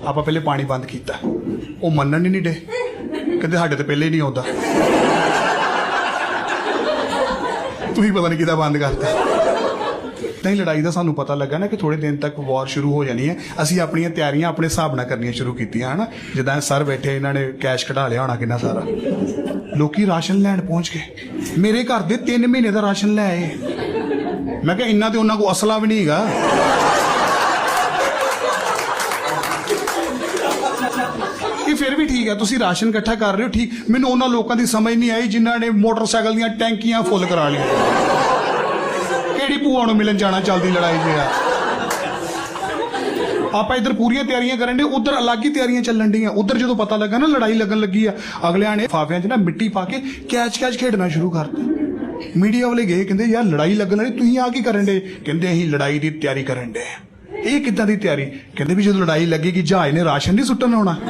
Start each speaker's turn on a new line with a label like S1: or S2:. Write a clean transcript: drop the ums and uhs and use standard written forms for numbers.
S1: ਆਪਾਂ ਪਹਿਲੇ ਪਾਣੀ ਬੰਦ ਕੀਤਾ, ਉਹ ਮੰਨਣ ਹੀ ਨਹੀਂ ਡੇ, ਕਹਿੰਦੇ ਸਾਡੇ ਤੋਂ ਪਹਿਲੇ ਹੀ ਨਹੀਂ ਆਉਂਦਾ। ਤੁਸੀਂ ਪਤਾ ਨਹੀਂ ਕਿਹਦਾ ਬੰਦ ਕਰਤਾ। नहीं लड़ाई का सानू पता लगा ना कि थोड़े दिन तक वॉर शुरू हो जानी है। असी अपनी तैयारियां अपने हिसाब नाल करनियां शुरू कीतियां है ना। जिद्दां सर बैठे इन्होंने कैश कढा लिया होना कितना सारा, लोकी राशन लैण पहुंच गए। मेरे घर दे 3 महीने का राशन लै आए। मैं क्या इन्ना तो उन्हां को असला भी नहीं हैगा। फिर भी ठीक है, तुसी राशन इकट्ठा कर रहे हो, ठीक। मैनूं उन्हां लोकां दी समझ नहीं आई जिन्हां ने मोटरसाइकिल दीयां टैंकियां फुल करा लिया। ਕਿਹੜੀ ਭੂਆ ਨੂੰ ਮਿਲਣ ਜਾਣਾ ਚੱਲਦੀ ਲੜਾਈ 'ਚ ਆ। ਆਪਾਂ ਇੱਧਰ ਪੂਰੀਆਂ ਤਿਆਰੀਆਂ ਕਰਨ ਦੇ, ਉੱਧਰ ਅਲੱਗ ਹੀ ਤਿਆਰੀਆਂ ਚੱਲਣ ਡੀਆਂ। ਉੱਧਰ ਜਦੋਂ ਪਤਾ ਲੱਗਾ ਨਾ ਲੜਾਈ ਲੱਗਣ ਲੱਗੀ ਆ, ਅਗਲਿਆਂ ਨੇ ਫਾਫਿਆਂ 'ਚ ਨਾ ਮਿੱਟੀ ਪਾ ਕੇ ਕੈਚ ਖੇਡਣਾ ਸ਼ੁਰੂ ਕਰਤਾ। ਮੀਡੀਆ ਵਾਲੇ ਗਏ, ਕਹਿੰਦੇ ਯਾਰ ਲੜਾਈ ਲੱਗਣ ਵਾਲੀ, ਤੁਸੀਂ ਆ ਕੀ ਕਰਨ ਦੇ? ਕਹਿੰਦੇ ਅਸੀਂ ਲੜਾਈ ਦੀ ਤਿਆਰੀ ਕਰਨ ਦੇ। ਇਹ ਕਿੱਦਾਂ ਦੀ ਤਿਆਰੀ? ਕਹਿੰਦੇ ਵੀ ਜਦੋਂ ਲੜਾਈ ਲੱਗੇਗੀ ਜਹਾਜ਼ ਨੇ ਰਾਸ਼ਨ ਨਹੀਂ ਸੁੱਟਣ ਆਉਣਾ।